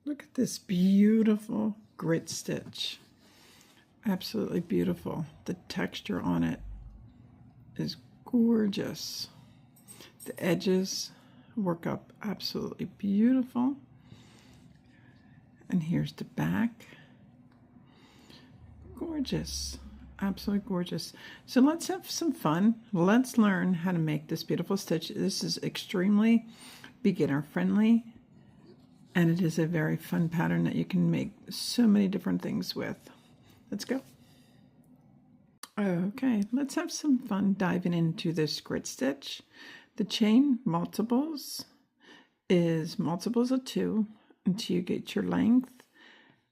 Look at this beautiful grit stitch. Absolutely beautiful. The texture on it is gorgeous. The edges work up absolutely beautiful. And here's the back. Gorgeous. Absolutely gorgeous. So let's have some fun. Let's learn how to make this beautiful stitch. This is extremely beginner friendly, and it is a very fun pattern that you can make so many different things with. Let's go. Okay, let's have some fun diving into this grit stitch. The chain multiples is multiples of 2 until you get your length,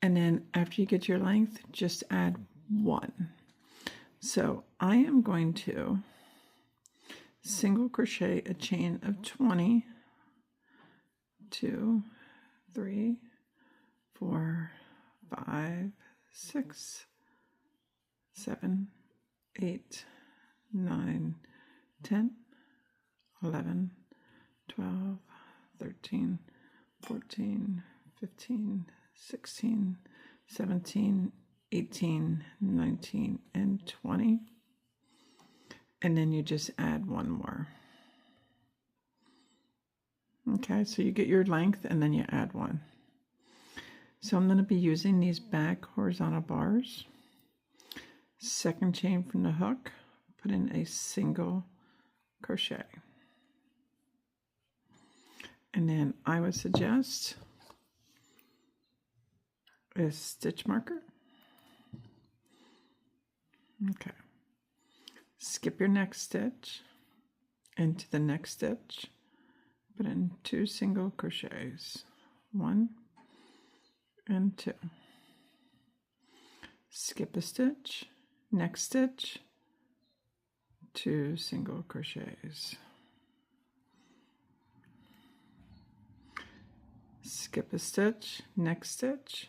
and then after you get your length, just add 1. So I am going to single crochet a chain of 20, 2, 3, 4, 5, 6, 7, 8, 9, 10, 11, 12, 13, 14, 15, 16, 17, 18, 19, and 20. And then you just add 1 more. Okay, so you get your length and then you add 1. So I'm going to be using these back horizontal bars. Second chain from the hook, put in a single crochet. And then I would suggest a stitch marker. Okay. Skip your next stitch, into the next stitch, put in 2 single crochets, 1 and 2. Skip a stitch, next stitch, 2 single crochets. Skip a stitch, next stitch,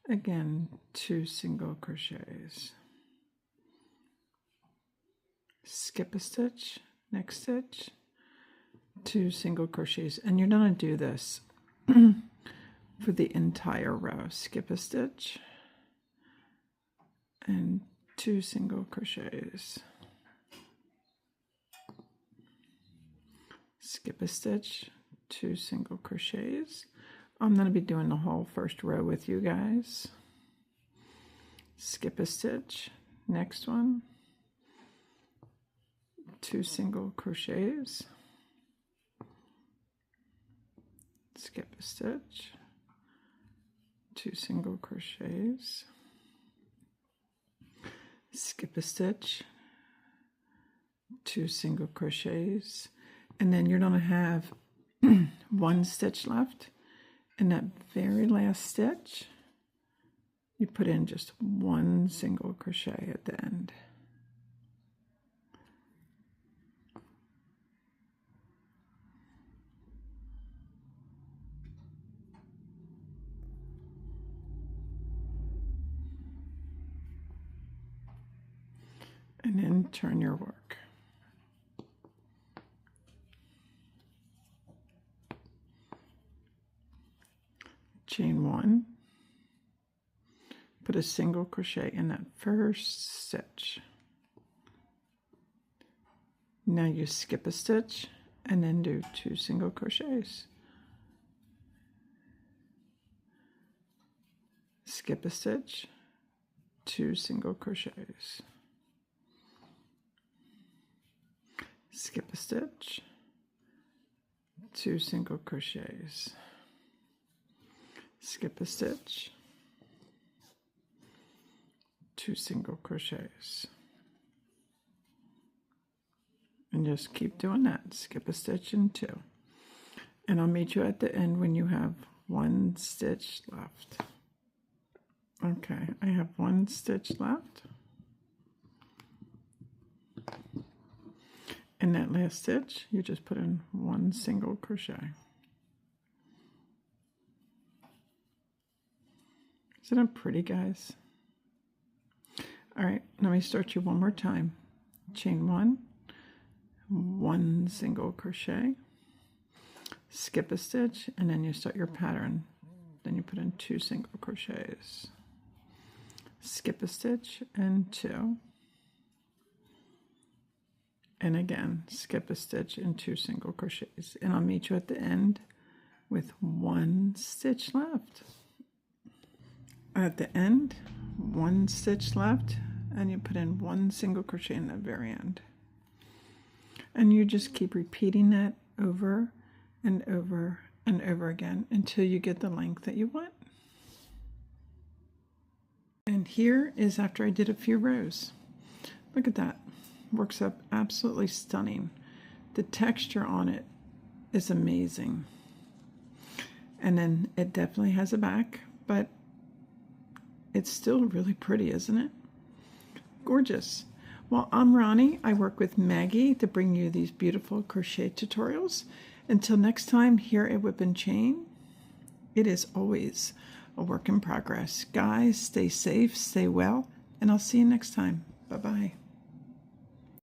again 2 single crochets. Skip a stitch, next stitch, 2 single crochets, and you're going to do this for the entire row. Skip a stitch and 2 single crochets. Skip a stitch, 2 single crochets. I'm going to be doing the whole first row with you guys. Skip a stitch, next one, 2 single crochets. Skip a stitch, 2 single crochets. Skip a stitch, 2 single crochets, and then you're going to have 1 stitch left. In that very last stitch, you put in just 1 single crochet at the end. And then turn your work. Chain 1, put a single crochet in that first stitch. Now you skip a stitch and then do 2 single crochets. Skip a stitch, 2 single crochets. Skip a stitch, 2 single crochets. Skip a stitch, 2 single crochets. And just keep doing that. Skip a stitch and 2. And I'll meet you at the end when you have 1 stitch left. Okay, I have 1 stitch left. In that last stitch, you just put in 1 single crochet. Isn't it pretty, guys? All right, let me start you one more time. Chain 1, 1 single crochet, skip a stitch, and then you start your pattern. then you put in 2 single crochets, skip a stitch and 2, and again skip a stitch and 2 single crochets, and I'll meet you at the end with 1 stitch left. At the end, 1 stitch left, and you put in 1 single crochet in the very end. And you just keep repeating that over and over and over again until you get the length that you want. And here is after I did a few rows. Look at that. Works up absolutely stunning. The texture on it is amazing. And then it definitely has a back, but it's still really pretty, isn't it? Gorgeous. Well, I'm Ronnie. I work with Maggie to bring you these beautiful crochet tutorials. Until next time here at Whip and Chain, it is always a work in progress. Guys, stay safe, stay well, and I'll see you next time. Bye-bye.